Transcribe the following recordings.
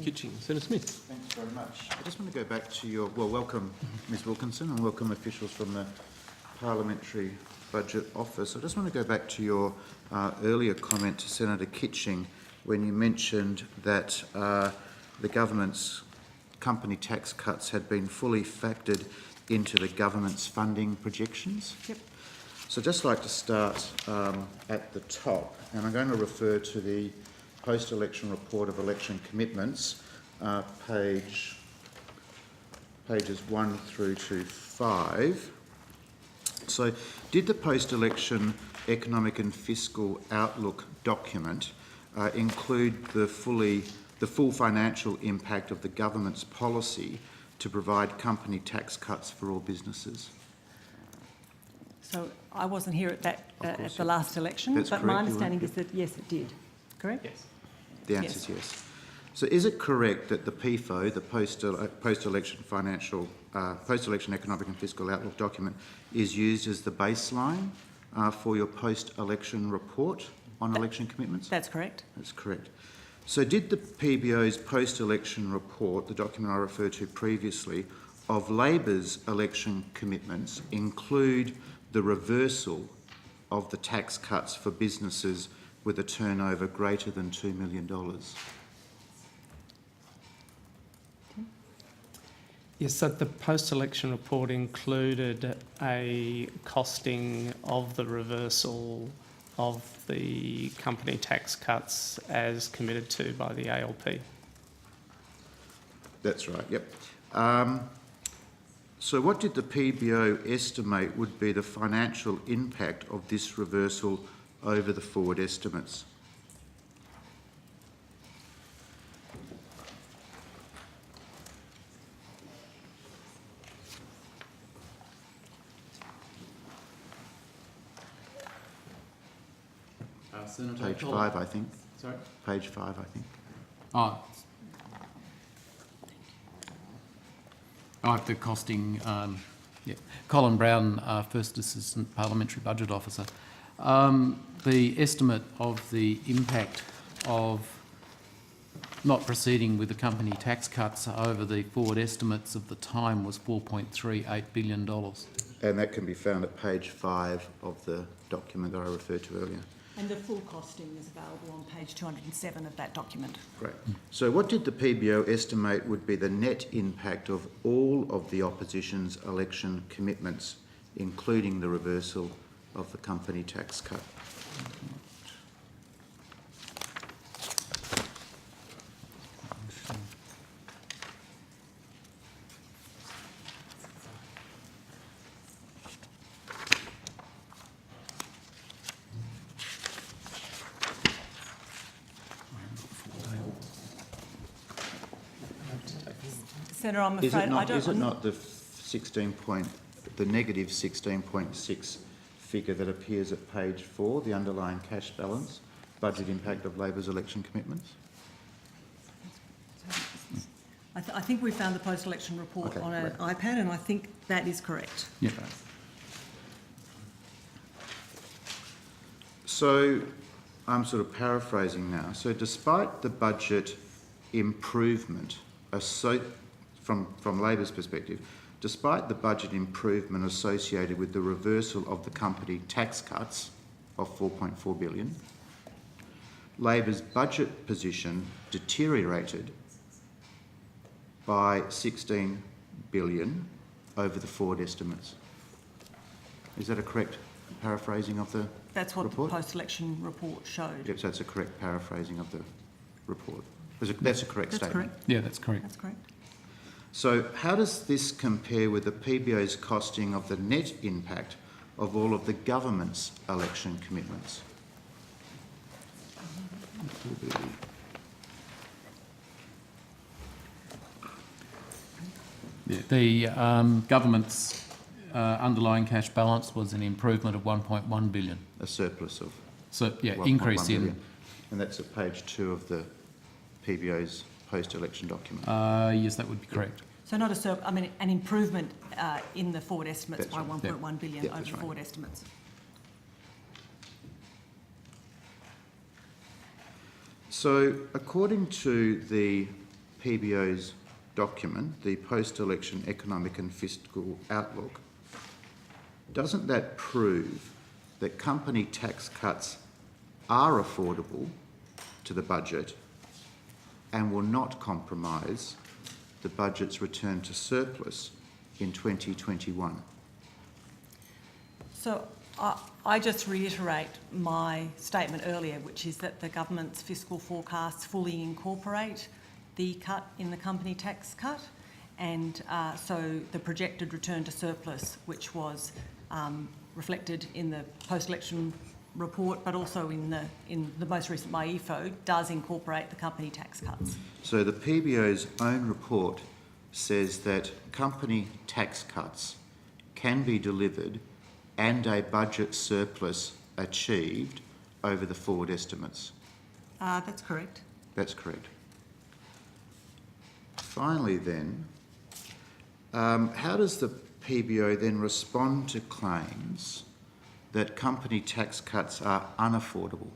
Kitching. Senator Smith. Thanks very much. I just want to go back to your, welcome Ms Wilkinson and welcome officials from the Parliamentary Budget Office. I just want to go back to your earlier comment to Senator Kitching when you mentioned that the government's company tax cuts had been fully factored into the government's funding projections. Yep. So I'd just like to start at the top, and I'm going to refer to the post-election report of election commitments, pages 1 through to 5. So, did the post-election economic and fiscal outlook document include the full financial impact of the government's policy to provide company tax cuts for all businesses? So I wasn't here at the last election, That's but correct, my understanding is that yes, it did. Correct? Yes. The answer is yes. So is it correct that the PFO, the post-election economic and fiscal outlook document, is used as the baseline for your post-election report on election commitments? That's correct. That's correct. So did the PBO's post-election report, the document I referred to previously, of Labor's election commitments include the reversal of the tax cuts for businesses with a turnover greater than $2 million? Yes, so the post-election report included a costing of the reversal of the company tax cuts as committed to by the ALP. That's right, yep. So what did the PBO estimate would be the financial impact of this reversal over the forward estimates? Page 5, I think. Sorry? Page 5, I think. Oh, I have the costing. Colin Brown, First Assistant Parliamentary Budget Officer. The estimate of the impact of not proceeding with the company tax cuts over the forward estimates of the time was $4.38 billion. And that can be found at page 5 of the document that I referred to earlier. And the full costing is available on page 207 of that document. Great. So what did the PBO estimate would be the net impact of all of the opposition's election commitments, including the reversal of the company tax cut? Senator, I'm afraid I don't... Is it not the negative 16.6 figure that appears at page 4, the underlying cash balance, budget impact of Labor's election commitments? I think we found the post-election report on an iPad, and I think that is correct. Yeah. Okay. So I'm sort of paraphrasing now. So despite the budget improvement from Labor's perspective, despite the budget improvement associated with the reversal of the company tax cuts of $4.4 billion, Labor's budget position deteriorated by $16 billion over the forward estimates. Is that a correct paraphrasing of the That's what report? the post-election report showed. Yep, so that's a correct paraphrasing of the report. That's a correct That's statement. correct. Yeah, that's correct. That's correct. So how does this compare with the PBO's costing of the net impact of all of the government's election commitments? Yeah. The government's underlying cash balance was an improvement of $1.1 billion. A surplus of Increase 1.1 in. billion. And that's at page 2 of the PBO's post-election document. Yes, that would be correct. So not an improvement in the forward estimates That's by right. $1.1 billion Yeah, over that's the right. forward estimates. So according to the PBO's document, the Post-Election Economic and Fiscal Outlook, doesn't that prove that company tax cuts are affordable to the budget and will not compromise the budget's return to surplus in 2021? So I just reiterate my statement earlier, which is that the government's fiscal forecasts fully incorporate the cut in the company tax cut, and so the projected return to surplus, which was reflected in the post-election report, but also in the most recent MyEFO, does incorporate the company tax cuts. So the PBO's own report says that company tax cuts can be delivered and a budget surplus achieved over the forward estimates. That's correct. That's correct. Finally then, how does the PBO then respond to claims that company tax cuts are unaffordable?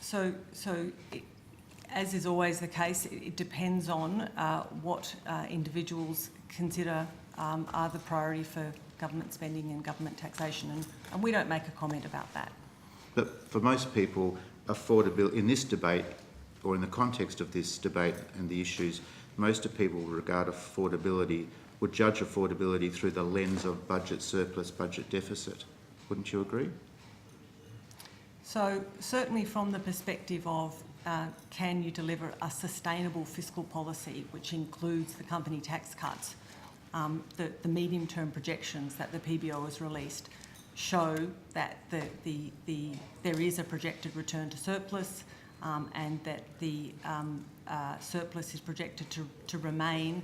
So as is always the case, it depends on what individuals consider are the priority for government spending and government taxation, and we don't make a comment about that. But for most people, affordability in this debate, or in the context of this debate and the issues, most of people regard affordability, would judge affordability through the lens of budget surplus, budget deficit. Wouldn't you agree? So certainly from the perspective of can you deliver a sustainable fiscal policy which includes the company tax cuts, the medium-term projections that the PBO has released show that there is a projected return to surplus, and that the surplus is projected to remain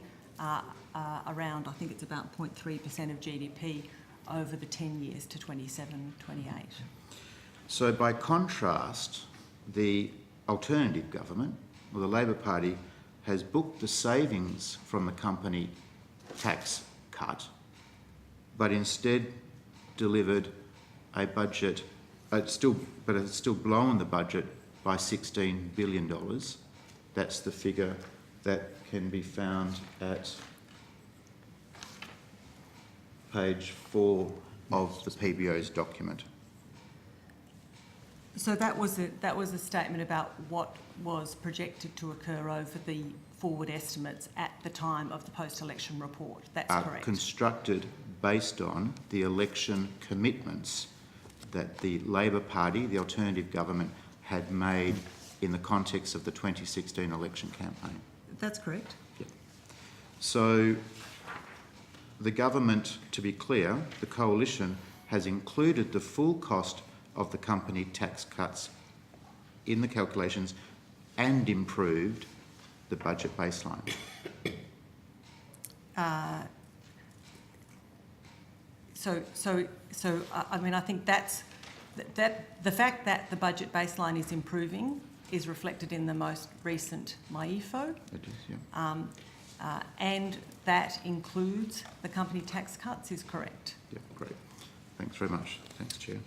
around, I think it's about 0.3% of GDP over the 10 years to 27, 28. So by contrast, the alternative government, or the Labor Party, has booked the savings from the company tax cut, but instead delivered a budget, but it's still blown the budget by $16 billion. That's the figure that can be found at page 4 of the PBO's document. So that was a statement about what was projected to occur over the forward estimates at the time of the post-election report. That's correct. Constructed based on the election commitments that the Labor Party, the alternative government, had made in the context of the 2016 election campaign. That's correct. Yep. So the government, to be clear, the coalition has included the full cost of the company tax cuts in the calculations and improved the budget baseline. I mean, I think that's the fact that the budget baseline is improving is reflected in the most recent MyEFO. It is, yeah. And that includes the company tax cuts is correct. Yeah, great. Thanks very much. Thanks, Chair.